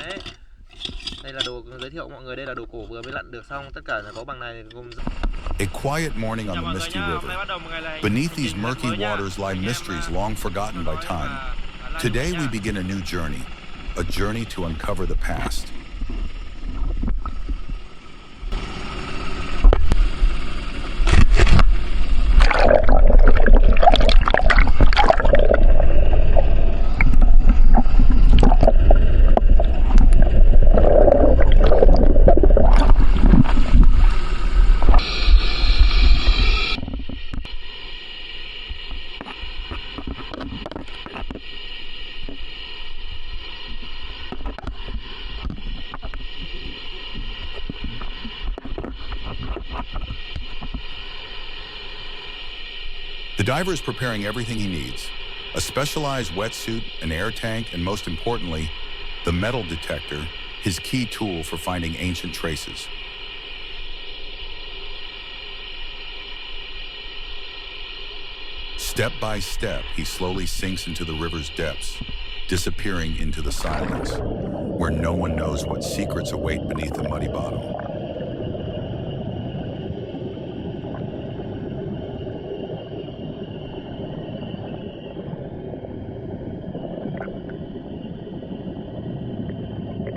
Đấy. Đây là đồ giới thiệu mọi người, đây là đồ cổ vừa mới lặn được xong, tất cả là có bằng này gồm. A quiet morning on the misty river. Beneath these murky waters lie mysteries long forgotten by time. Today we begin a new journey to uncover the past. The diver is preparing everything he needs: a specialized wetsuit, an air tank, and most importantly, the metal detector, his key tool for finding ancient traces. Step by step, he slowly sinks into the river's depths, disappearing into the silence, where no one knows what secrets await beneath the muddy bottom.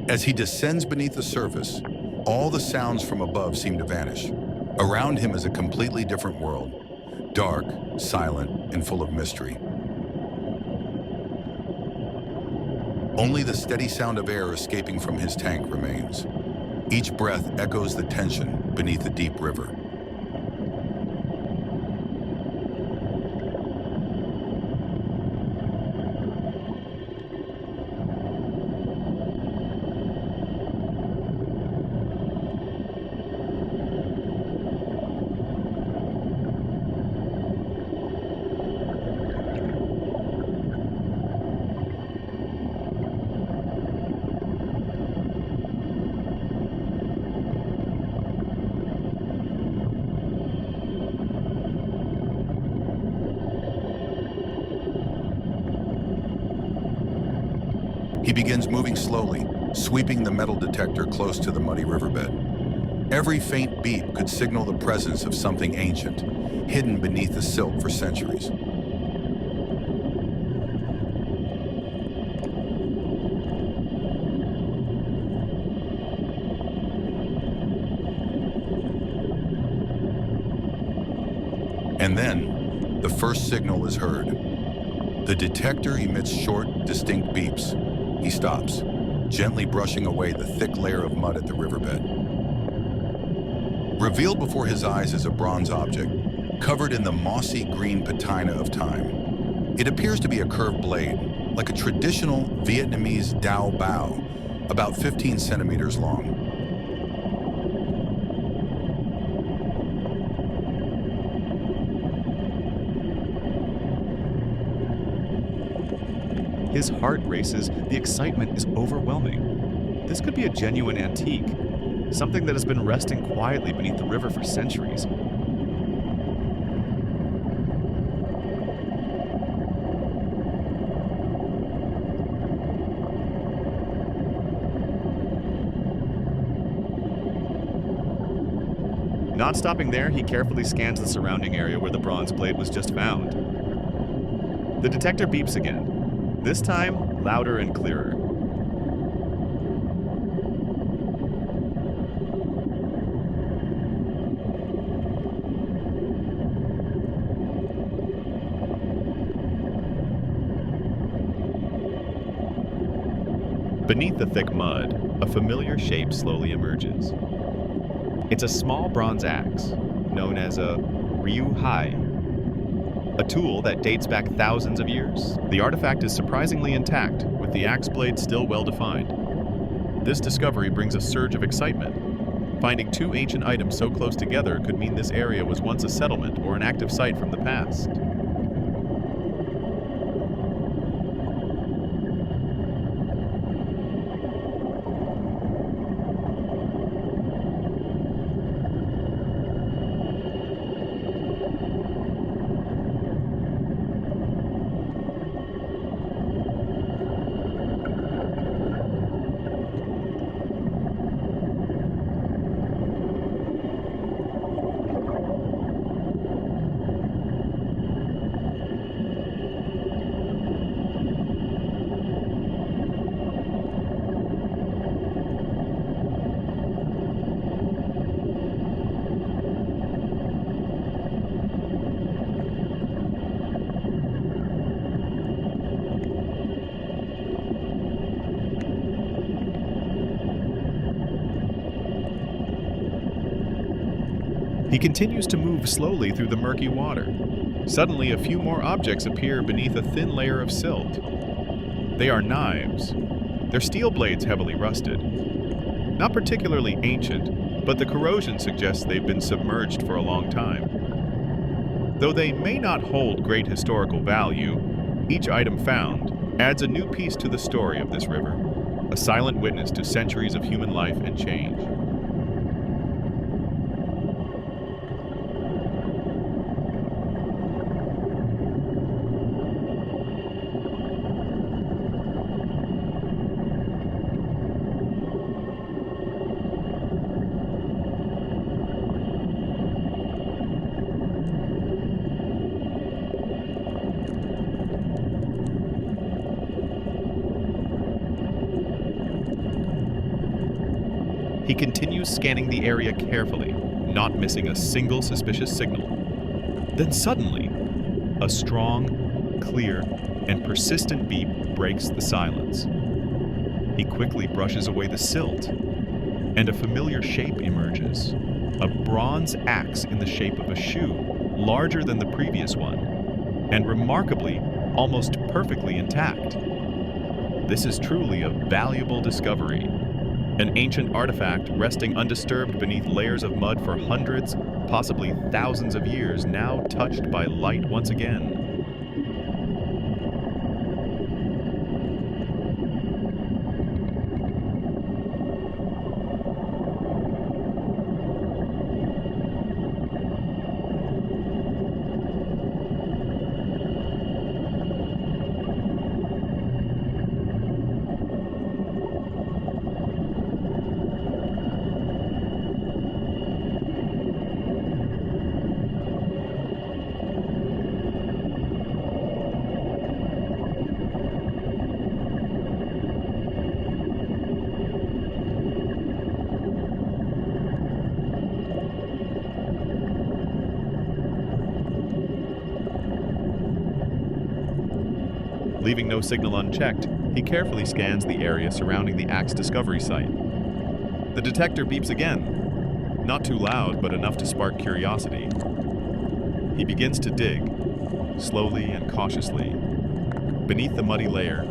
As he descends beneath the surface, all the sounds from above seem to vanish. Around him is a completely different world, dark, silent, and full of mystery. Only the steady sound of air escaping from his tank remains. Each breath echoes the tension beneath the deep river. He begins moving slowly, sweeping the metal detector close to the muddy riverbed. Every faint beep could signal the presence of something ancient, hidden beneath the silt for centuries. And then, the first signal is heard. The detector emits short, distinct beeps. He stops, gently brushing away the thick layer of mud at the riverbed. Revealed before his eyes is a bronze object, covered in the mossy green patina of time. It appears to be a curved blade, like a traditional Vietnamese dao bao, about 15 centimeters long. His heart races, the excitement is overwhelming. This could be a genuine antique, something that has been resting quietly beneath the river for centuries. Not stopping there, he carefully scans the surrounding area where the bronze blade was just found. The detector beeps again. This time, louder and clearer. Beneath the thick mud, a familiar shape slowly emerges. It's a small bronze axe, known as a ryu hai, a tool that dates back thousands of years. The artifact is surprisingly intact, with the axe blade still well defined. This discovery brings a surge of excitement. Finding two ancient items so close together could mean this area was once a settlement or an active site from the past. He continues to move slowly through the murky water. Suddenly, a few more objects appear beneath a thin layer of silt. They are knives, their steel blades heavily rusted. Not particularly ancient, but the corrosion suggests they've been submerged for a long time. Though they may not hold great historical value, each item found adds a new piece to the story of this river, a silent witness to centuries of human life and change. He continues scanning the area carefully, not missing a single suspicious signal. Then suddenly, a strong, clear, and persistent beep breaks the silence. He quickly brushes away the silt, and a familiar shape emerges. A bronze axe in the shape of a shoe, larger than the previous one, and remarkably, almost perfectly intact. This is truly a valuable discovery. An ancient artifact resting undisturbed beneath layers of mud for hundreds, possibly thousands of years, now touched by light once again. Leaving no signal unchecked, he carefully scans the area surrounding the axe discovery site. The detector beeps again, not too loud, but enough to spark curiosity. He begins to dig, slowly and cautiously. Beneath the muddy layer,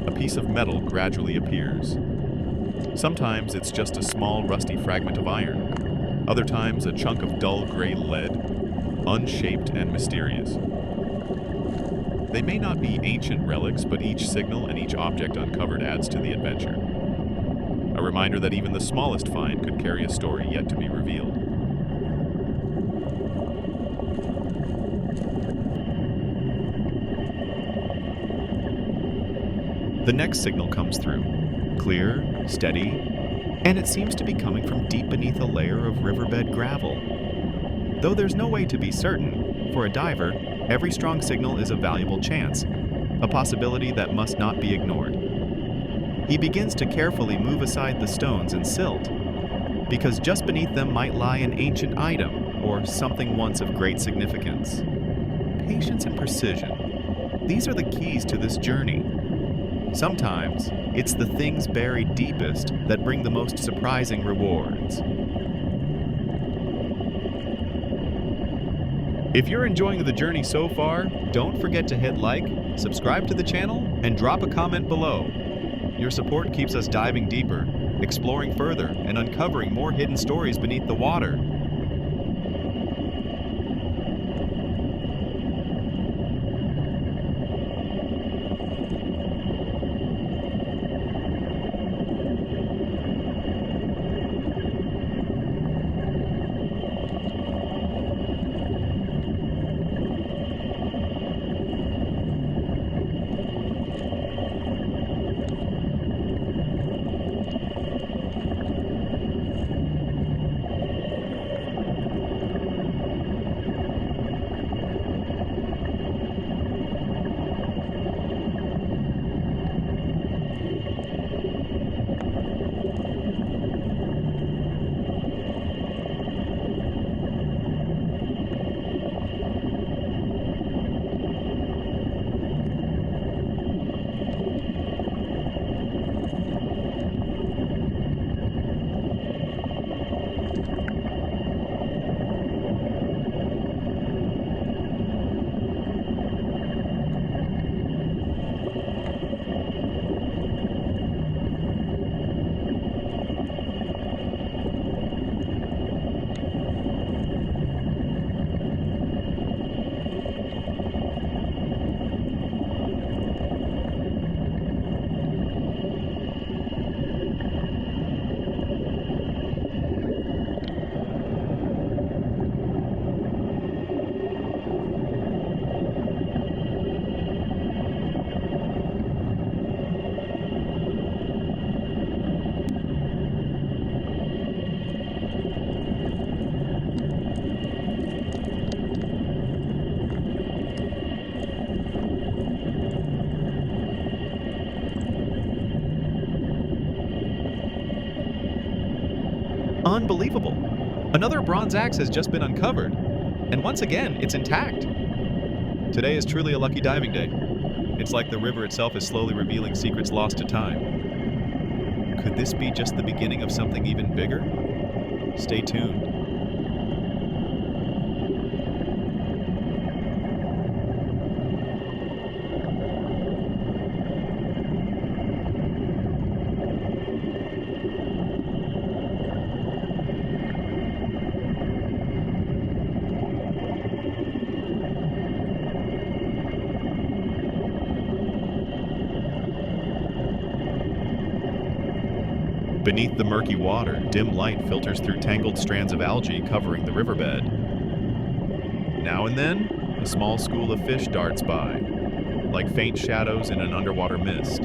a piece of metal gradually appears. Sometimes it's just a small rusty fragment of iron, other times a chunk of dull gray lead, unshaped and mysterious. They may not be ancient relics, but each signal and each object uncovered adds to the adventure. A reminder that even the smallest find could carry a story yet to be revealed. The next signal comes through, clear, steady, and it seems to be coming from deep beneath a layer of riverbed gravel. Though there's no way to be certain, for a diver, every strong signal is a valuable chance, a possibility that must not be ignored. He begins to carefully move aside the stones and silt, because just beneath them might lie an ancient item or something once of great significance. Patience and precision, these are the keys to this journey. Sometimes, it's the things buried deepest that bring the most surprising rewards. If you're enjoying the journey so far, don't forget to hit like, subscribe to the channel, and drop a comment below. Your support keeps us diving deeper, exploring further, and uncovering more hidden stories beneath the water. Unbelievable! Another bronze axe has just been uncovered, and once again, it's intact. Today is truly a lucky diving day. It's like the river itself is slowly revealing secrets lost to time. Could this be just the beginning of something even bigger? Stay tuned. Beneath the murky water, dim light filters through tangled strands of algae covering the riverbed. Now and then, a small school of fish darts by, like faint shadows in an underwater mist.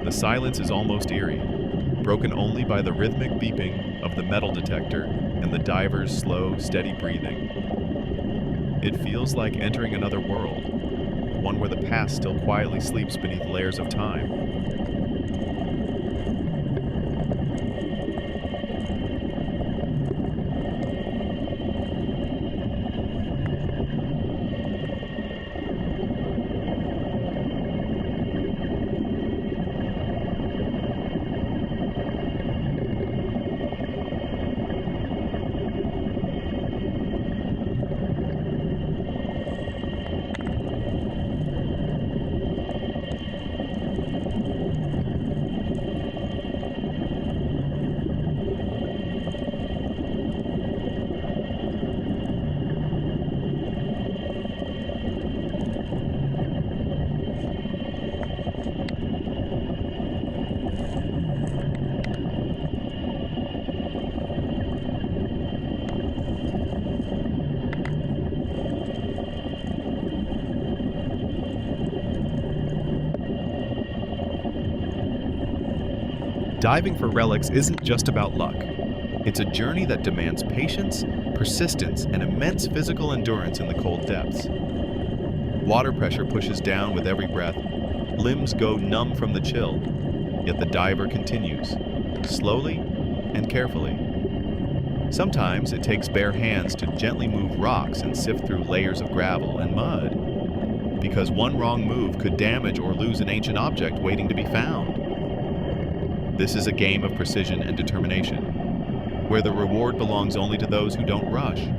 The silence is almost eerie, broken only by the rhythmic beeping of the metal detector and the diver's slow, steady breathing. It feels like entering another world, one where the past still quietly sleeps beneath layers of time. Diving for relics isn't just about luck. It's a journey that demands patience, persistence, and immense physical endurance in the cold depths. Water pressure pushes down with every breath. Limbs go numb from the chill, yet the diver continues, slowly and carefully. Sometimes it takes bare hands to gently move rocks and sift through layers of gravel and mud, because one wrong move could damage or lose an ancient object waiting to be found. This is a game of precision and determination, where the reward belongs only to those who don't rush.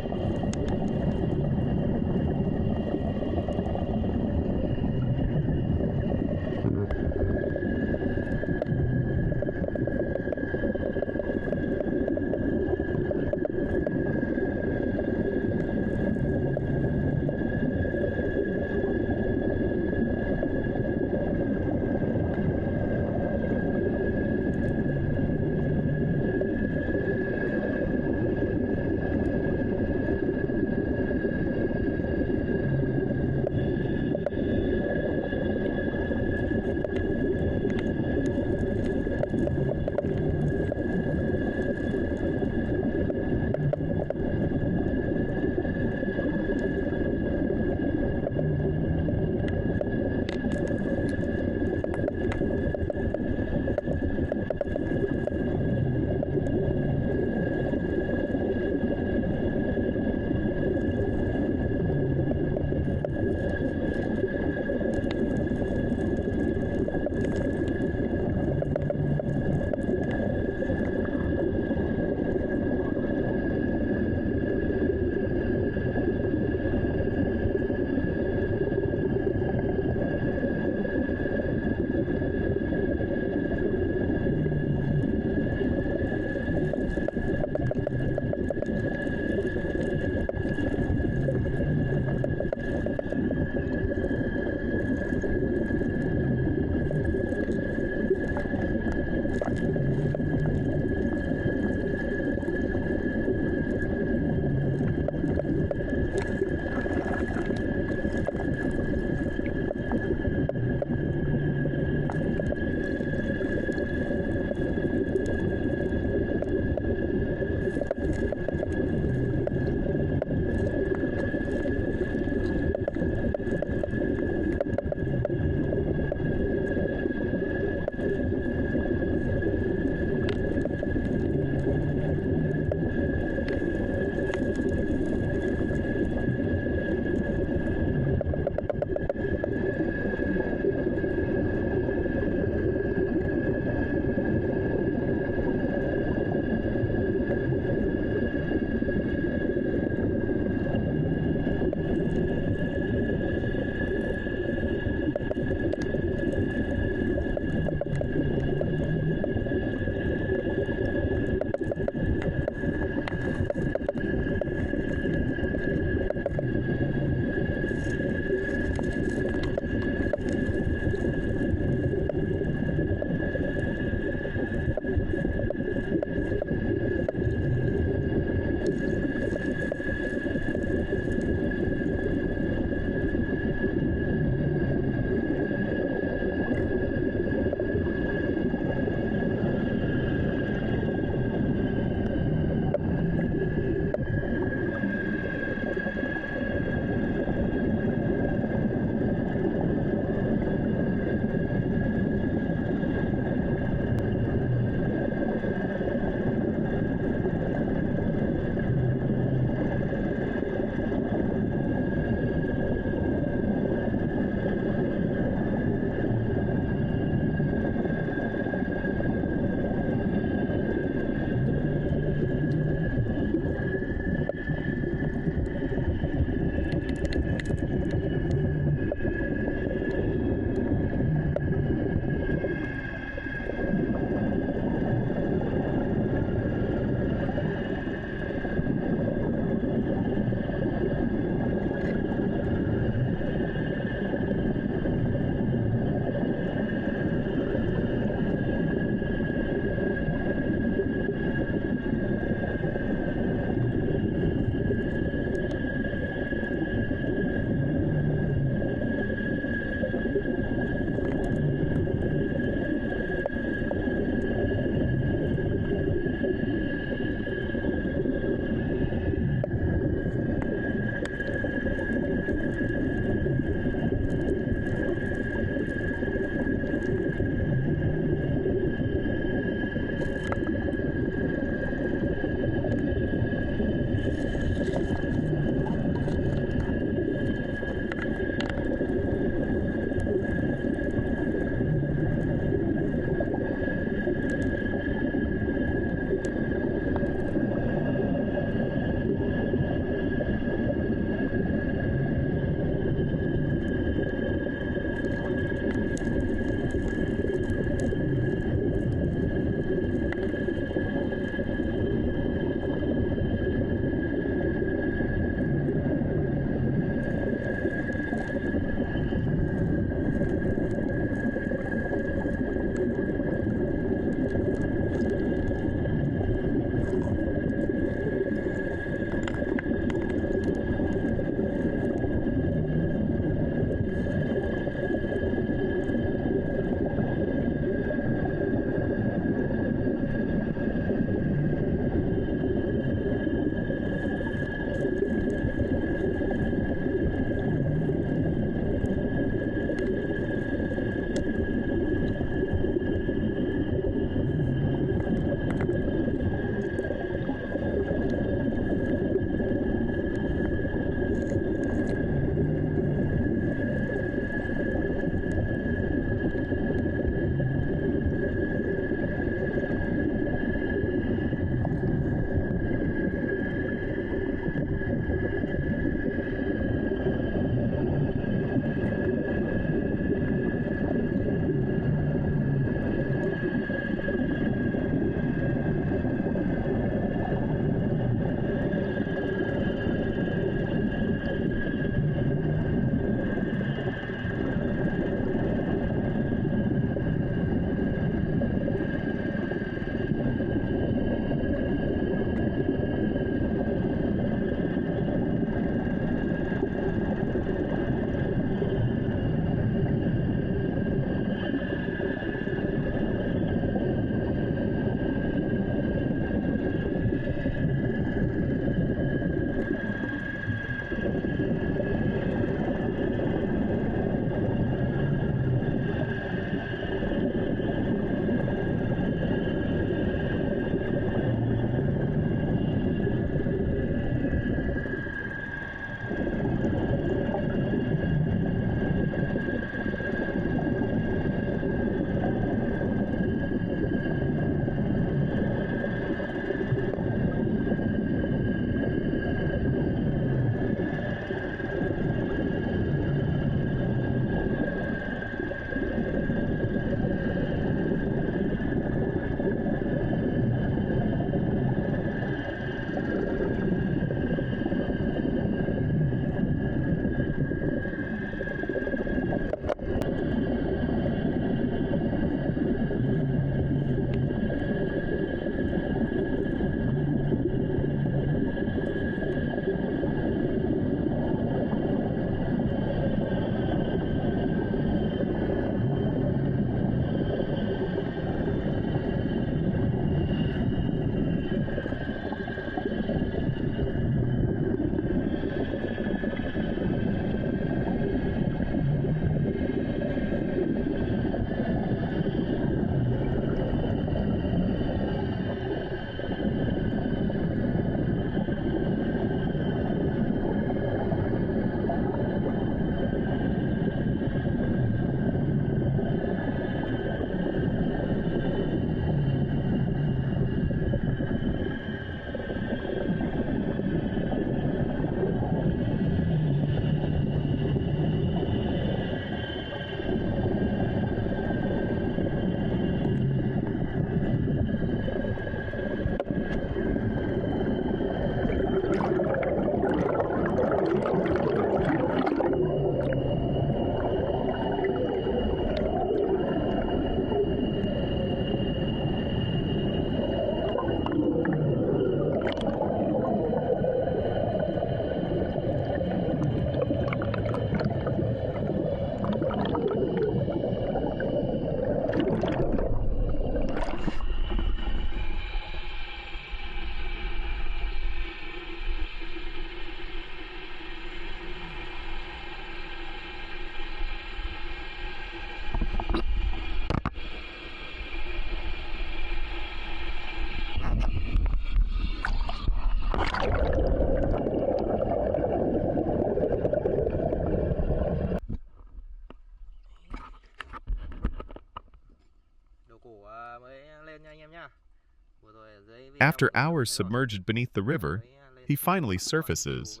After hours submerged beneath the river, he finally surfaces.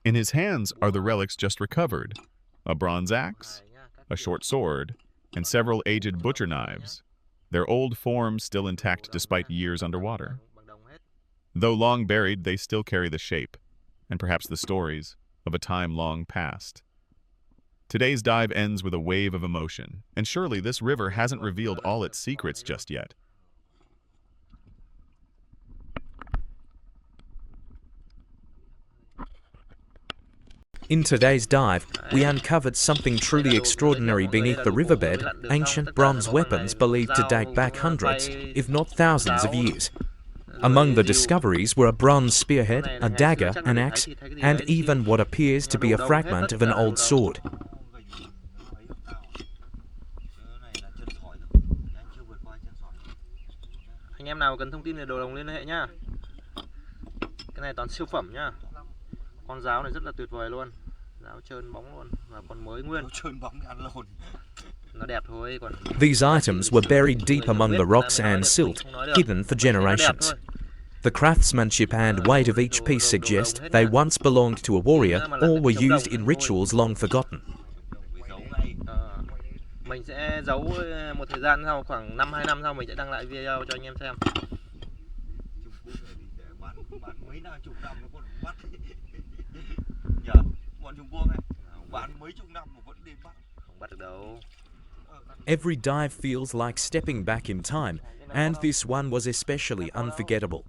In his hands are the relics just recovered: a bronze axe, a short sword, and several aged butcher knives, their old forms still intact despite years underwater. Though long buried, they still carry the shape, and perhaps the stories, of a time long past. Today's dive ends with a wave of emotion, and surely this river hasn't revealed all its secrets just yet. In today's dive, we uncovered something truly extraordinary beneath the riverbed: ancient bronze weapons believed to date back hundreds, if not thousands of years. Among the discoveries were a bronze spearhead, a dagger, an axe, and even what appears to be a fragment of an old sword. Anh em nào cần thông tin về đồ đồng liên hệ nhá. Cái này toàn siêu phẩm nhá. Con giáo này rất là tuyệt vời luôn. Giáo trơn bóng luôn và còn mới nguyên. Trơn bóng ăn lồn. Nó đẹp thôi còn. These items were buried deep among the rocks and silt, hidden for generations. The craftsmanship and weight of each piece suggest they once belonged to a warrior or were used in rituals long forgotten. Mình sẽ giấu một thời gian sau, khoảng 5-2 năm sau mình sẽ đăng lại video cho anh em xem. Mấy chục năm nó còn bắt. Bọn Trung Quốc ấy, bán mấy chục năm mà vẫn đi bắt. Không bắt được đâu. Every dive feels like stepping back in time, and this one was especially unforgettable.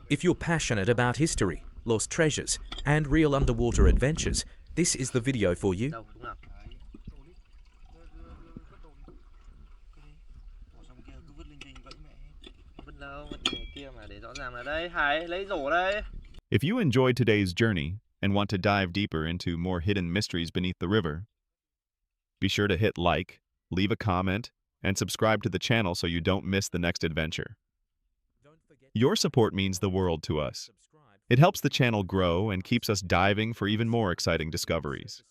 If you're passionate about history, lost treasures, and real underwater adventures, this is the video for you. If you enjoyed today's journey and want to dive deeper into more hidden mysteries beneath the river, be sure to hit like, leave a comment, and subscribe to the channel so you don't miss the next adventure. Your support means the world to us. It helps the channel grow and keeps us diving for even more exciting discoveries.